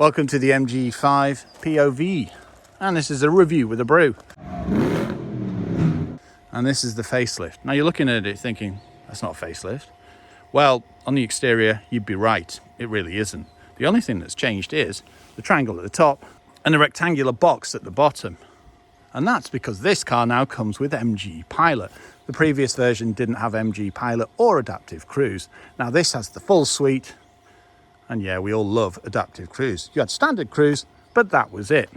Welcome to the MG5 POV, and this is a review with a brew. And this is the facelift. Now you're looking at it thinking, that's not a facelift. Well, on the exterior, you'd be right. It really isn't. The only thing that's changed is the triangle at the top and the rectangular box at the bottom. And that's because this car now comes with MG Pilot. The previous version didn't have MG Pilot or Adaptive Cruise. Now this has the full suite. And yeah, we all love Adaptive Cruise. You had Standard Cruise, but that was it.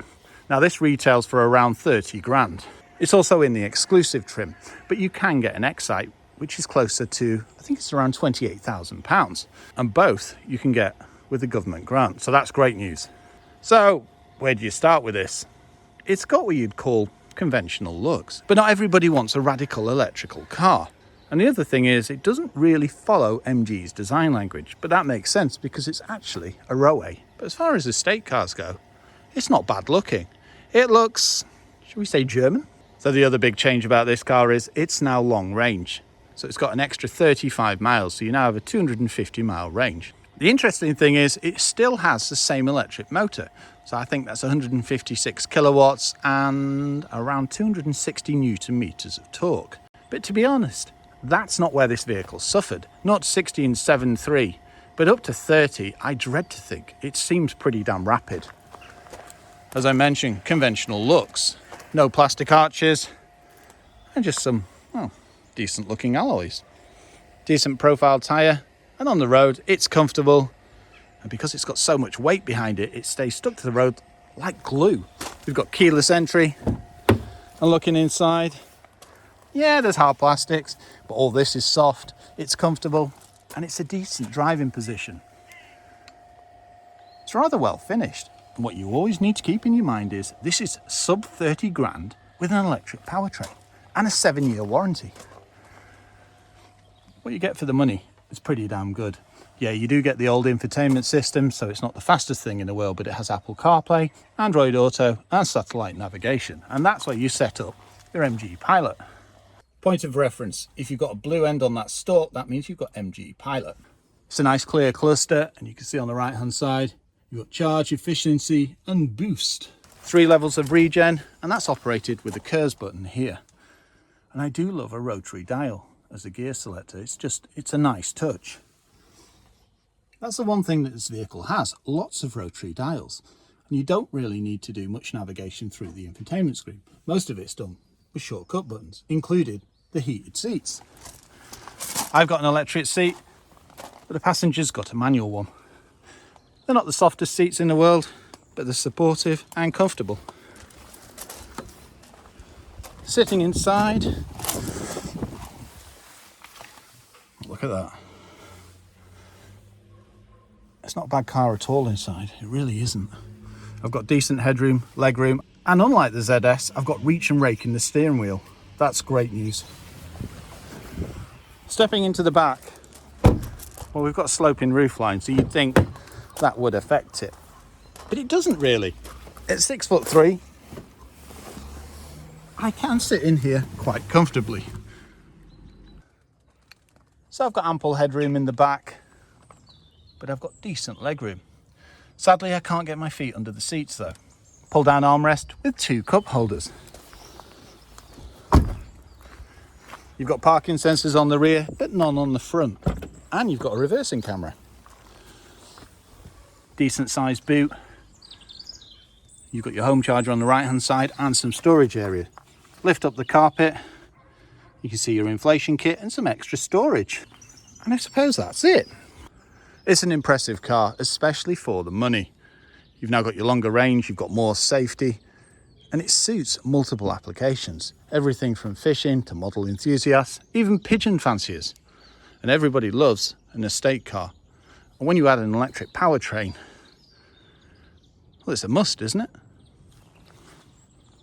Now this retails for around 30 grand. It's also in the exclusive trim, but you can get an Excite, which is closer to, I think it's around £28,000. And both you can get with the government grant. So that's great news. So where do you start with this? It's got what you'd call conventional looks, but not everybody wants a radical electrical car. And the other thing is, it doesn't really follow MG's design language, but that makes sense because it's actually a Roe. But as far as estate cars go, it's not bad looking. It looks, should we say, German? So the other big change about this car is it's now long range. So it's got an extra 35 miles, so you now have a 250 mile range. The interesting thing is it still has the same electric motor. So I think that's 156 kilowatts and around 260 newton meters of torque. But to be honest, that's not where this vehicle suffered. Not 60 and 7.3, but up to 30, I dread to think. It seems pretty damn rapid. As I mentioned, conventional looks. No plastic arches, and just some, decent looking alloys. Decent profile tyre, and on the road, it's comfortable. And because it's got so much weight behind it, it stays stuck to the road like glue. We've got keyless entry, and looking inside, yeah, there's hard plastics, but all this is soft, it's comfortable, and it's a decent driving position. It's rather well finished. And what you always need to keep in your mind is this is sub 30 grand with an electric powertrain and a 7-year warranty. What you get for the money is pretty damn good. Yeah, you do get the old infotainment system, so it's not the fastest thing in the world, but it has Apple CarPlay, Android Auto, and satellite navigation. And that's where you set up your MG Pilot. Point of reference, if you've got a blue end on that stalk, that means you've got MG Pilot. It's a nice clear cluster, and you can see on the right hand side, you've got charge, efficiency, and boost. 3 levels of regen, and that's operated with the KERS button here. And I do love a rotary dial as a gear selector. It's a nice touch. That's the one thing that this vehicle has, lots of rotary dials. And you don't really need to do much navigation through the infotainment screen. Most of it's done with shortcut buttons, included the heated seats. I've got an electric seat, but the passenger's got a manual one. They're not the softest seats in the world, but they're supportive and comfortable. Sitting inside, look at that. It's not a bad car at all inside, it really isn't. I've got decent headroom, legroom, and unlike the ZS, I've got reach and rake in the steering wheel. That's great news. Stepping into the back, well, we've got a sloping roofline, so you'd think that would affect it. But it doesn't really. It's 6'3". I can sit in here quite comfortably. So I've got ample headroom in the back, but I've got decent legroom. Sadly, I can't get my feet under the seats though. Pull down armrest with 2 cup holders. You've got parking sensors on the rear, but none on the front. And you've got a reversing camera. Decent sized boot. You've got your home charger on the right hand side and some storage area. Lift up the carpet. You can see your inflation kit and some extra storage. And I suppose that's it. It's an impressive car, especially for the money. You've now got your longer range, you've got more safety, and it suits multiple applications. Everything from fishing to model enthusiasts, even pigeon fanciers. And everybody loves an estate car. And when you add an electric powertrain, well, it's a must, isn't it?